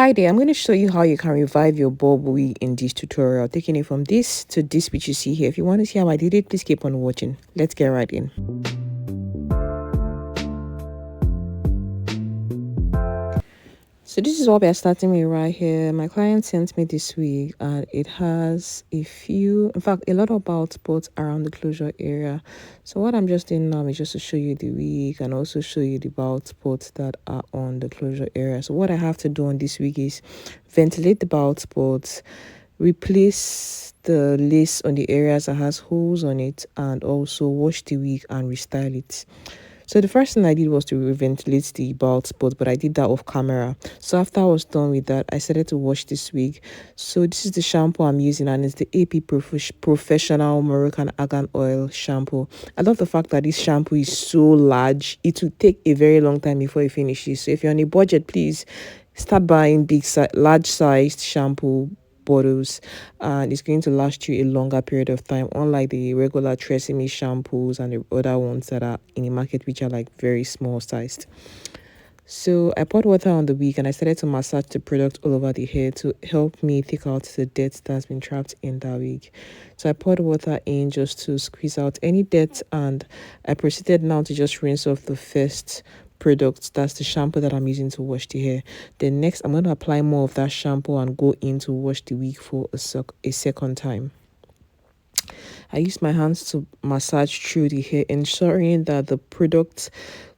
Hi there, I'm going to show you how you can revive your bulb wig in this tutorial, taking it from this to this which you see here. If you want to see how I did it, please keep on watching. Let's get right in. So this is what we are starting with right here. My client sent me this wig and it has a few, in fact, a lot of bald spots around the closure area. So what I'm just doing now is just to show you the wig and also show you the bald spots that are on the closure area. So what I have to do on this wig is ventilate the bald spots, replace the lace on the areas that has holes on it, and also wash the wig and restyle it. So the first thing I did was to ventilate the bald spot, but I did that off camera. So after I was done with that, I started to wash this wig. So this is the shampoo I'm using, and it's the AP Professional Moroccan Argan Oil shampoo. I love the fact that this shampoo is so large. It will take a very long time before it finishes. So if you're on a budget, please start buying large sized shampoo bottles, and it's going to last you a longer period of time, unlike the regular Tresemme shampoos and the other ones that are in the market, which are like very small sized. So I poured water on the wig and I started to massage the product all over the hair to help me take out the dirt that's been trapped in that wig. So I poured water in just to squeeze out any dirt, and I proceeded now to just rinse off the first product. That's the shampoo that I'm using to wash the hair. Then next I'm going to apply more of that shampoo and go in to wash the wig for a second time. I use my hands to massage through the hair, ensuring that the product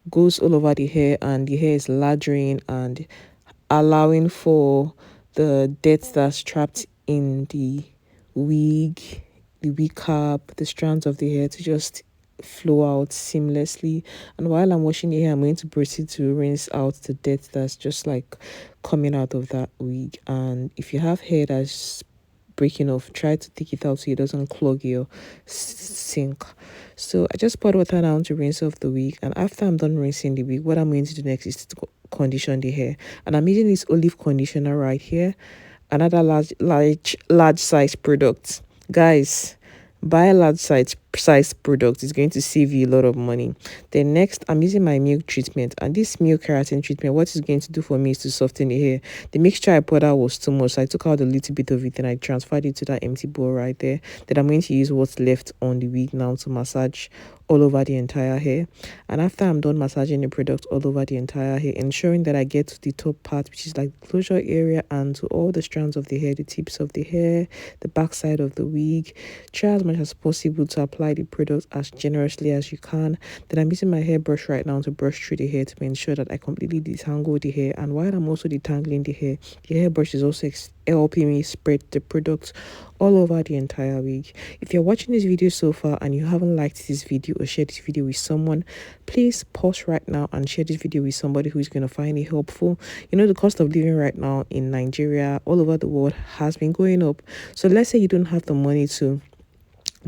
goes all over the hair and the hair is lathering and allowing for the dirt that's trapped in the wig cap, the strands of the hair to just flow out seamlessly. And while I'm washing the hair, I'm going to proceed to rinse out the dirt that's just like coming out of that wig. And if you have hair that's breaking off, try to take it out so it doesn't clog your sink. So I just poured water down to rinse off the wig, and after I'm done rinsing the wig, what I'm going to do next is to condition the hair. And I'm using this olive conditioner right here, another large size product. Guys, buy a large size product. It's going to save you a lot of money. Then next, I'm using my milk treatment, and this milk keratin treatment, what it's going to do for me is to soften the hair. The mixture I poured out was too much, so I took out a little bit of it and I transferred it to that empty bowl right there. Then I'm going to use what's left on the wig now to massage all over the entire hair. And after I'm done massaging the product all over the entire hair, ensuring that I get to the top part, which is like the closure area, and to all the strands of the hair, the tips of the hair, the back side of the wig, try as much as possible to apply the product as generously as you can. Then I'm using my hairbrush right now to brush through the hair to ensure that I completely detangle the hair. And while I'm also detangling the hairbrush is also helping me spread the product all over the entire wig. If you're watching this video so far and you haven't liked this video or shared this video with someone, please pause right now and share this video with somebody who's going to find it helpful. You know, the cost of living right now in Nigeria, all over the world, has been going up. So let's say you don't have the money to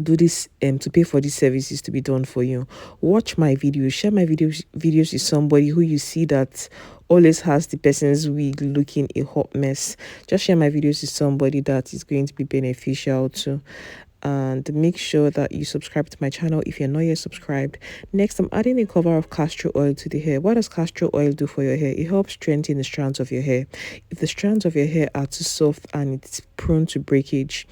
do this to pay for these services to be done for you. Watch my videos, share my videos with somebody who you see that always has the person's wig looking a hot mess. Just share my videos with somebody that is going to be beneficial to. And make sure that you subscribe to my channel if you're not yet subscribed. Next, I'm adding a cover of castor oil to the hair. What does castor oil do for your hair? It helps strengthen the strands of your hair. If the strands of your hair are too soft and it's prone to breakage,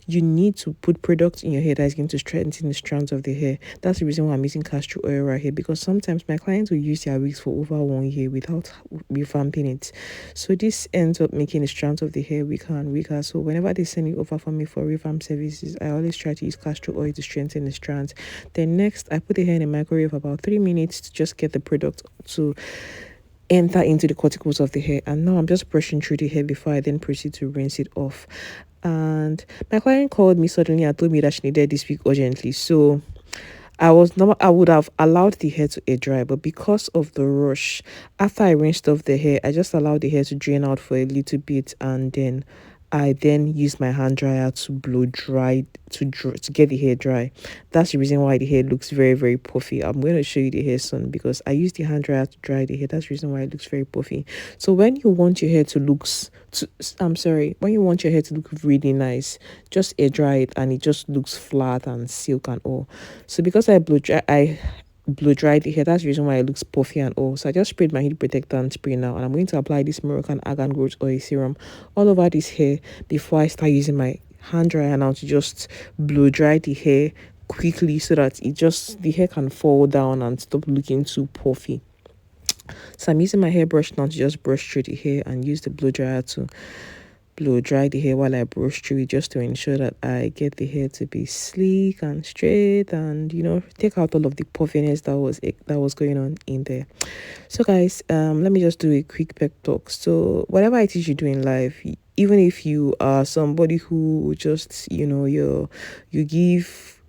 you need to put products in your hair that is going to strengthen the strands of the hair. That's the reason why I'm using castor oil right here, because sometimes my clients will use their wigs for over 1 year without revamping it. So this ends up making the strands of the hair weaker and weaker. So whenever they send it over for me for revamp services, I always try to use castor oil to strengthen the strands. Then next, I put the hair in a microwave about 3 minutes to just get the product to enter into the cuticles of the hair. And now I'm just brushing through the hair before I then proceed to rinse it off. And my client called me suddenly and told me that she needed this wig urgently. So I would have allowed the hair to air dry, but because of the rush, after I rinsed off the hair, I just allowed the hair to drain out for a little bit, and then I used my hand dryer to blow dry to get the hair dry. That's the reason why the hair looks very, very puffy. I'm going to show you the hair soon because I used the hand dryer to dry the hair. That's the reason why it looks very puffy. So when you want your hair to look when you want your hair to look really nice, just air dry it and it just looks flat and silk and all. So because I blow dry, blow dry the hair. That's the reason why it looks puffy and all. So I just sprayed my heat protector and spray now, and I'm going to apply this Moroccan argan growth oil serum all over this hair before I start using my hand dryer now to just blow dry the hair quickly, so that the hair can fall down and stop looking too puffy. So I'm using my hairbrush now to just brush through the hair and use the blow dryer to blow dry the hair while I brush through it, just to ensure that I get the hair to be sleek and straight, and take out all of the puffiness that was going on in there. So guys, let me just do a quick pep talk. So whatever I teach you do in life, even if you are somebody who just you give,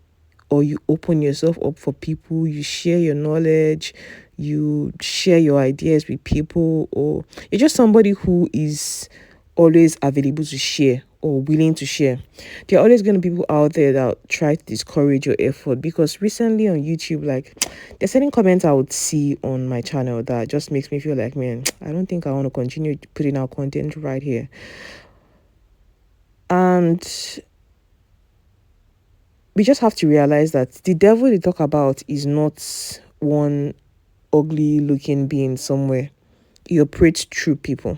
or you open yourself up for people, you share your knowledge, you share your ideas with people, or you're just somebody who is always available to share or willing to share, there are always going to be people out there that try to discourage your effort. Because recently on YouTube, like, there's certain comments I would see on my channel that just makes me feel like, man, I don't think I want to continue putting out content right here. And we just have to realize that the devil they talk about is not one ugly looking being somewhere. He operates through people.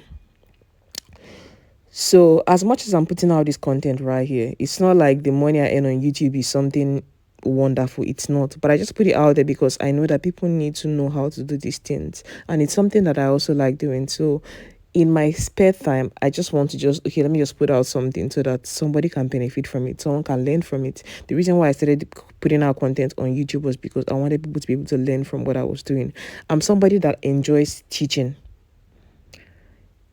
So as much as I'm putting out this content right here, it's not like the money I earn on YouTube is something wonderful. It's not. But I just put it out there because I know that people need to know how to do these things. And it's something that I also like doing. So in my spare time, I just want to let me just put out something so that somebody can benefit from it. Someone can learn from it. The reason why I started putting out content on YouTube was because I wanted people to be able to learn from what I was doing. I'm somebody that enjoys teaching.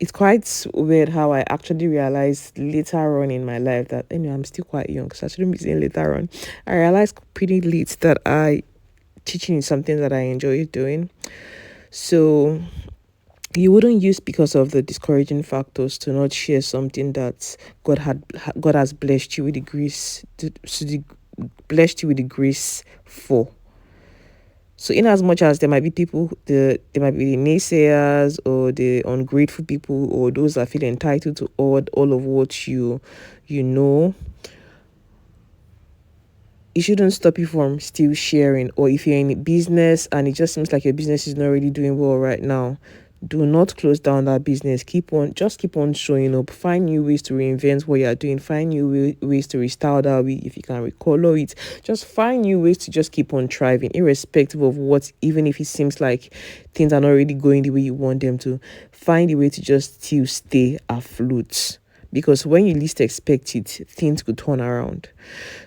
It's quite weird how I actually realized later on in my life that, I'm still quite young, so I shouldn't be saying later on. I realized pretty late that teaching is something that I enjoy doing. So you wouldn't use, because of the discouraging factors, to not share something that God has blessed you with the grace blessed you with the grace for. So in as much as there might be people, there might be the naysayers or the ungrateful people, or those that feel entitled to all of what you know, it shouldn't stop you from still sharing. Or if you're in a business and it just seems like your business is not really doing well right now, do not close down that business. Keep on showing up. Find new ways to reinvent what you're doing. Find new ways to restyle that wig. If you can recolor it, just find new ways to just keep on thriving, irrespective of what, even if it seems like things are not really going the way you want them to. Find a way to just still stay afloat. Because when you least expect it, things could turn around.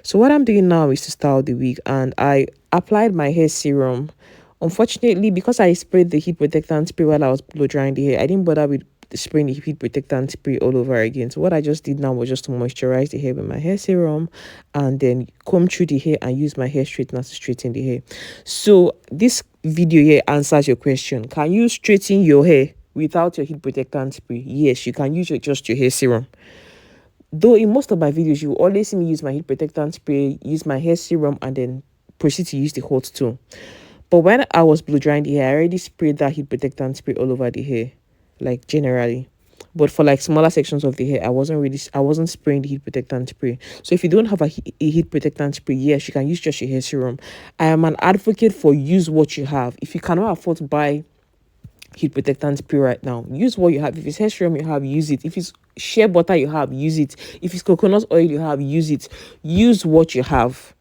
So what I'm doing now is to style the wig, and I applied my hair serum. Unfortunately, because I sprayed the heat protectant spray while I was blow drying the hair, I didn't bother with spraying the heat protectant spray all over again. So what I just did now was just to moisturize the hair with my hair serum, and then comb through the hair and use my hair straightener to straighten the hair. So this video here answers your question. Can you straighten your hair without your heat protectant spray? Yes, you can use just your hair serum. Though in most of my videos, you will always see me use my heat protectant spray, use my hair serum, and then proceed to use the hot tool. But when I was blow drying the hair, I already sprayed that heat protectant spray all over the hair, like generally. But for like smaller sections of the hair, I wasn't spraying the heat protectant spray. So if you don't have a heat protectant spray, yes, you can use just your hair serum. I am an advocate for use what you have. If you cannot afford to buy heat protectant spray right now, use what you have. If it's hair serum you have, use it. If it's shea butter you have, use it. If it's coconut oil you have, use it. Use what you have.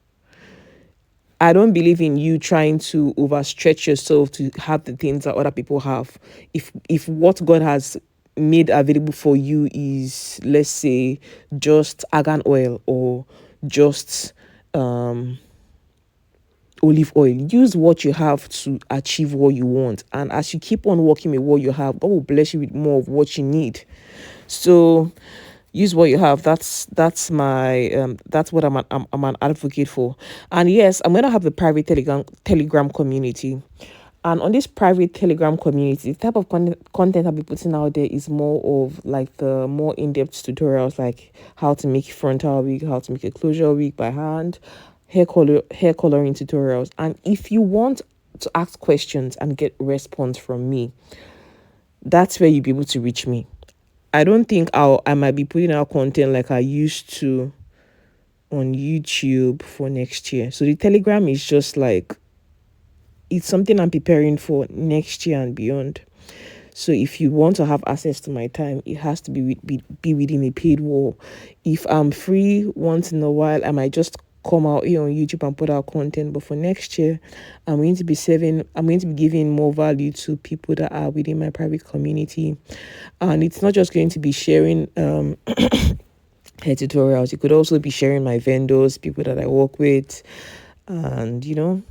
I don't believe in you trying to overstretch yourself to have the things that other people have. If what God has made available for you is, let's say, just argan oil or just olive oil, use what you have to achieve what you want. And as you keep on working with what you have, God will bless you with more of what you need. So use what you have. That's what I'm an advocate for. And yes, I'm gonna have the private telegram community. And on this private telegram community, the type of content I'll be putting out there is more of like the more in-depth tutorials, like how to make frontal wig, how to make a closure wig by hand, hair coloring tutorials. And if you want to ask questions and get response from me, that's where you'll be able to reach me. I don't think I might be putting out content like I used to on YouTube for next year. So the Telegram is just like it's something I'm preparing for next year and beyond. So if you want to have access to my time, it has to be within a paid wall. If I'm free once in a while, I might just come out here on YouTube and put out content. But for next year, I'm going to be giving more value to people that are within my private community. And it's not just going to be sharing hair tutorials. It could also be sharing my vendors, people that I work with, and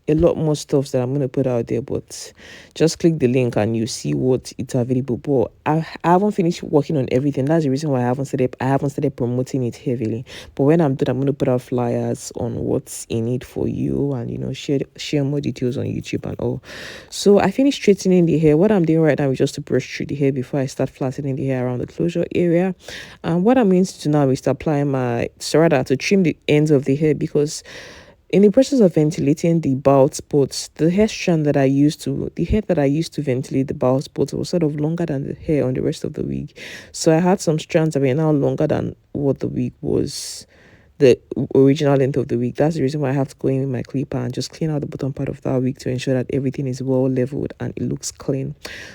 a lot more stuff that I'm going to put out there. But just click the link and you see what it's available. But I haven't finished working on everything. That's the reason why I haven't started promoting it heavily. But when I'm done, I'm going to put out flyers on what's in it for you, and share more details on YouTube and all. So I finished straightening the hair. What I'm doing right now is just to brush through the hair before I start flattening the hair around the closure area. And what I'm going to do now is to apply to trim the ends of the hair, because in the process of ventilating the bald spots, the hair that I used to ventilate the bald spots was sort of longer than the hair on the rest of the wig. So I had some strands that were now longer than what the wig was, the original length of the wig. That's the reason why I have to go in with my clipper and just clean out the bottom part of that wig to ensure that everything is well leveled and it looks clean.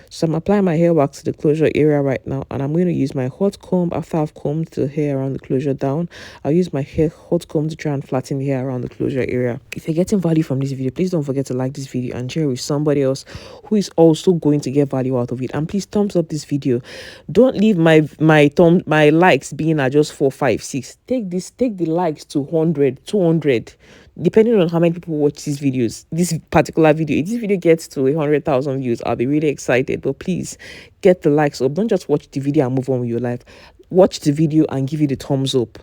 So I'm applying my hair wax to the closure area right now, and I'm going to use my hot comb. After I've combed the hair around the closure down, I'll use my hot comb to try and flatten the hair around the closure area. If you're getting value from this video, please don't forget to like this video and share with somebody else who is also going to get value out of it. And please thumbs up this video. Don't leave my likes being at just 4, 5, 6. Take the likes to 100, 200, depending on how many people watch these videos. This particular video, if this video gets to 100,000 views, I'll be really excited. But please get the likes up. Don't just watch the video and move on with your life. Watch the video and give it a thumbs up.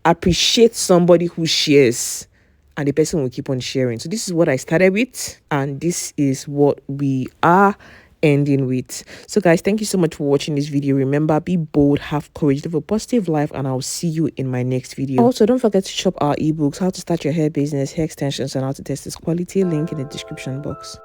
Appreciate somebody who shares, and the person will keep on sharing. So this is what I started with, and this is what we are ending with. So guys, thank you so much for watching this video. Remember, be bold, have courage, live a positive life, and I'll see you in my next video. Also, don't forget to shop our ebooks, how to start your hair business, hair extensions, and how to test its quality. Link in the description box.